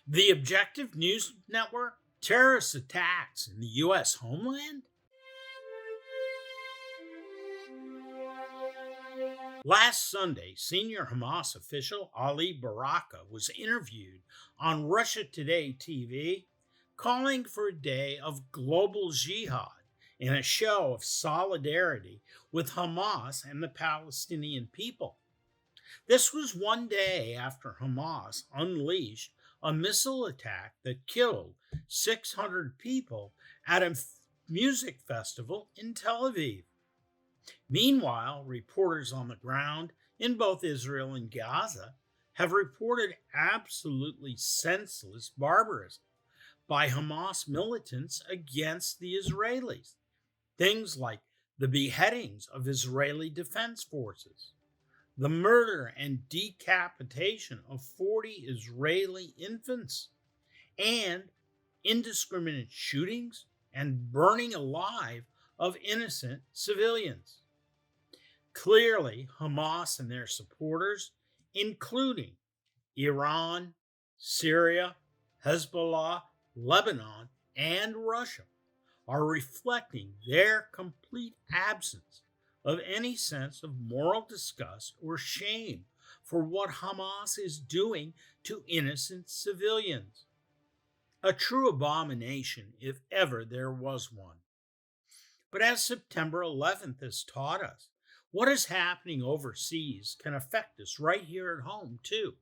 The Objective News Network, terrorist attacks in the U.S. Homeland? Last Sunday, senior Hamas official Ali Baraka was interviewed on Russia Today TV, calling for a day of global jihad in a show of solidarity with Hamas and the Palestinian people. This was one day after Hamas unleashed a missile attack that killed 600 people at a music festival in Tel Aviv. Meanwhile, reporters on the ground in both Israel and Gaza have reported absolutely senseless barbarism by Hamas militants against the Israelis. Things like the beheadings of Israeli defense forces, the murder and decapitation of 40 Israeli infants, and indiscriminate shootings and burning alive of innocent civilians. Clearly, Hamas and their supporters, including Iran, Syria, Hezbollah, Lebanon, and Russia, are reflecting their complete absence of any sense of moral disgust or shame for what Hamas is doing to innocent civilians. A true abomination, if ever there was one. But as September 11th has taught us, what is happening overseas can affect us right here at home, too.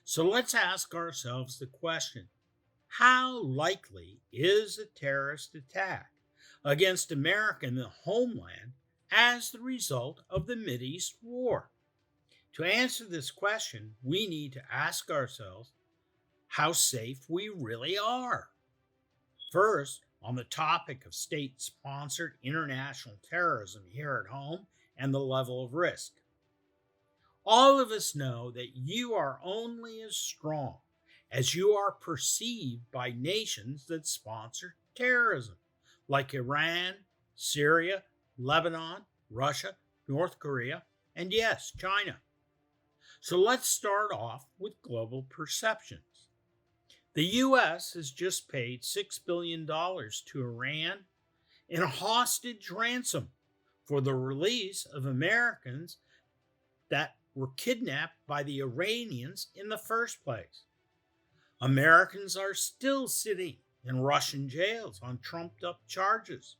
So let's ask ourselves the question: how likely is a terrorist attack against America and the homeland as the result of the Mideast war? To answer this question, we need to ask ourselves how safe we really are. First, on the topic of state-sponsored international terrorism here at home and the level of risk. All of us know that you are only as strong as you are perceived by nations that sponsor terrorism, like Iran, Syria, Lebanon, Russia, North Korea, and yes, China. So let's start off with global perceptions. The U.S. has just paid $6 billion to Iran in a hostage ransom for the release of Americans that were kidnapped by the Iranians in the first place. Americans are still sitting in Russian jails on trumped up charges.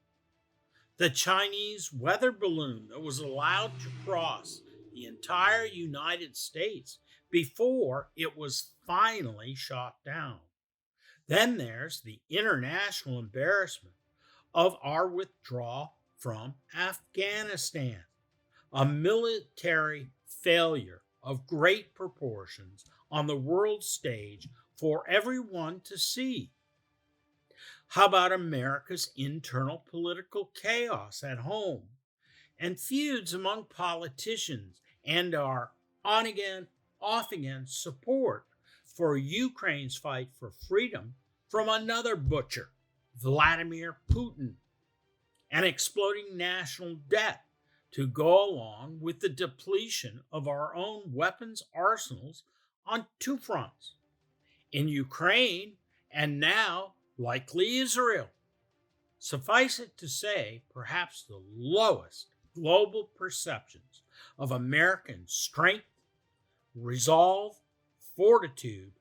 The Chinese weather balloon that was allowed to cross the entire United States before it was finally shot down. Then there's the international embarrassment of our withdrawal from Afghanistan, a military failure of great proportions on the world stage for everyone to see. How about America's internal political chaos at home and feuds among politicians and our on again, off again support for Ukraine's fight for freedom from another butcher, Vladimir Putin, and exploding national debt to go along with the depletion of our own weapons arsenals on two fronts, in Ukraine and now likely Israel. Suffice it to say, perhaps the lowest global perceptions of American strength, resolve, fortitude,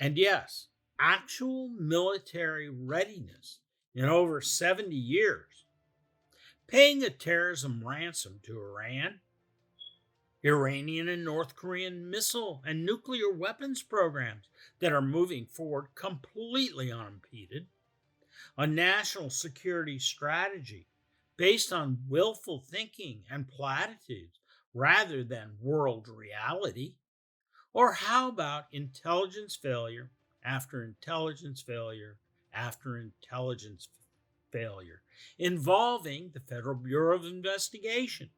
and yes, actual military readiness in over 70 years. Paying a terrorism ransom to Iran, Iranian and North Korean missile and nuclear weapons programs that are moving forward completely unimpeded, a national security strategy based on willful thinking and platitudes rather than world reality. Or how about intelligence failure after intelligence failure after intelligence failure involving the Federal Bureau of Investigation,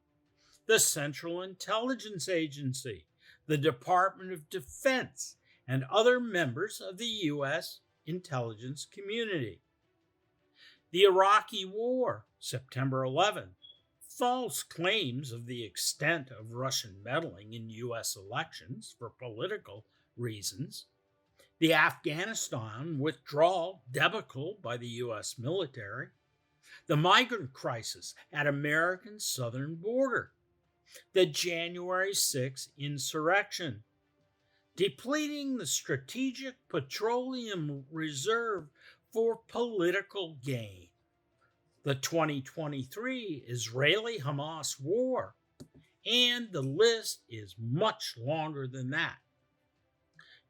the Central Intelligence Agency, the Department of Defense, and other members of the U.S. intelligence community? The Iraqi War, September 11th, false claims of the extent of Russian meddling in U.S. elections for political reasons, the Afghanistan withdrawal debacle by the U.S. military, the migrant crisis at American southern border, the January 6th insurrection, depleting the strategic petroleum reserve for political gain, the 2023 Israeli-Hamas war, and the list is much longer than that.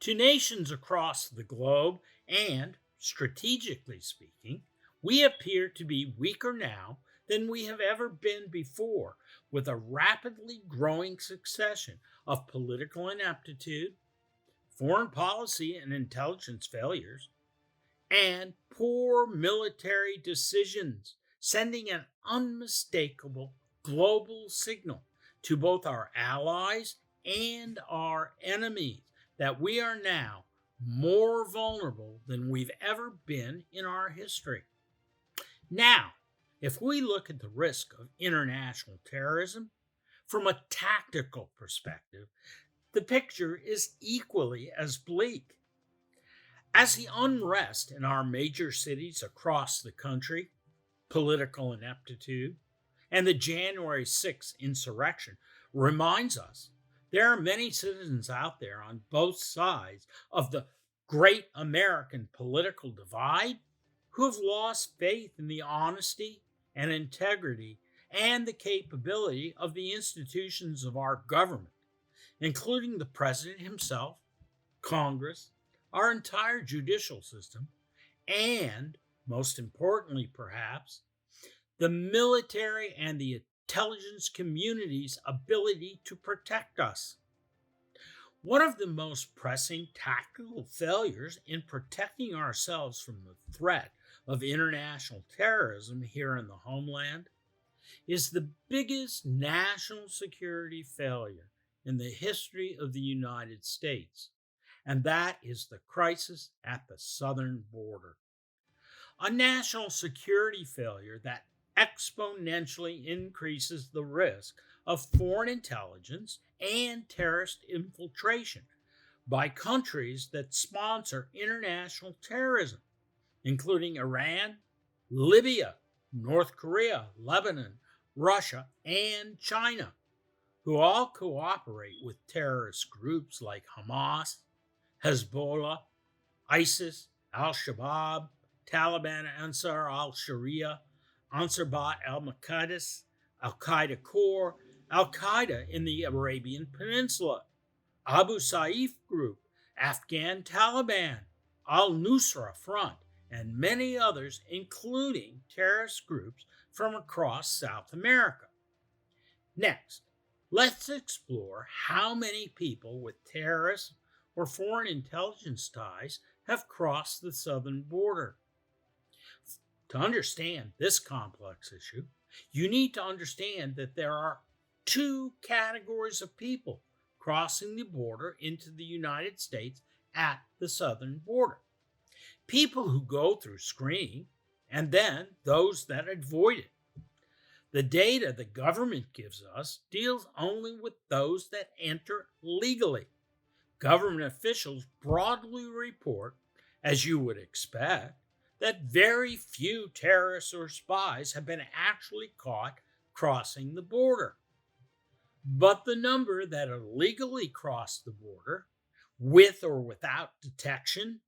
To nations across the globe, and strategically speaking, we appear to be weaker now than we have ever been before, with a rapidly growing succession of political ineptitude, foreign policy and intelligence failures, and poor military decisions, sending an unmistakable global signal to both our allies and our enemies that we are now more vulnerable than we've ever been in our history. Now, if we look at the risk of international terrorism from a tactical perspective, the picture is equally as bleak. As the unrest in our major cities across the country, political ineptitude, and the January 6th insurrection reminds us, there are many citizens out there on both sides of the great American political divide who have lost faith in the honesty and integrity and the capability of the institutions of our government, including the president himself, Congress, our entire judicial system, and, most importantly perhaps, the military and the intelligence community's ability to protect us. One of the most pressing tactical failures in protecting ourselves from the threat of international terrorism here in the homeland is the biggest national security failure in the history of the United States, and that is the crisis at the southern border. A national security failure that exponentially increases the risk of foreign intelligence and terrorist infiltration by countries that sponsor international terrorism, including Iran, Libya, North Korea, Lebanon, Russia, and China, who all cooperate with terrorist groups like Hamas, Hezbollah, ISIS, Al-Shabaab, Taliban Ansar al-Sharia, Ansar Ba'at al-Maqdis, Al-Qaeda Corps, Al-Qaeda in the Arabian Peninsula, Abu Saif Group, Afghan Taliban, Al-Nusra Front, and many others, including terrorist groups from across South America. Next, let's explore how many people with terrorist or foreign intelligence ties have crossed the southern border. To understand this complex issue, you need to understand that there are two categories of people crossing the border into the United States at the southern border. People who go through screening, and then those that avoid it. The data the government gives us deals only with those that enter legally. Government officials broadly report, as you would expect, that very few terrorists or spies have been actually caught crossing the border. But the number that illegally cross the border, with or without detection,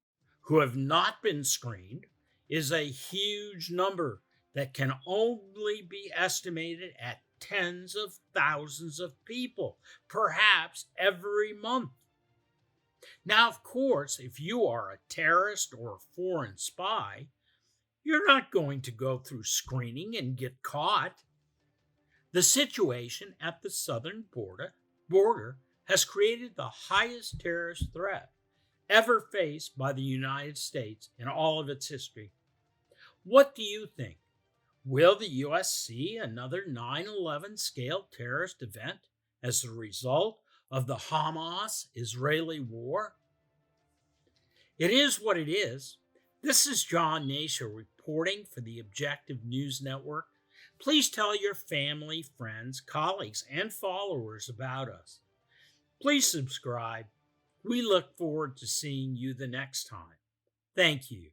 who have not been screened, is a huge number that can only be estimated at tens of thousands of people, perhaps every month. Now, of course, if you are a terrorist or a foreign spy, you're not going to go through screening and get caught. The situation at the southern border has created the highest terrorist threat ever faced by the United States in all of its history. What do you think? Will the U.S. see another 9/11 scale terrorist event as a result of the Hamas-Israeli war? It is what it is. This is John Nasha reporting for the Objective News Network. Please tell your family, friends, colleagues, and followers about us. Please subscribe. We look forward to seeing you the next time. Thank you.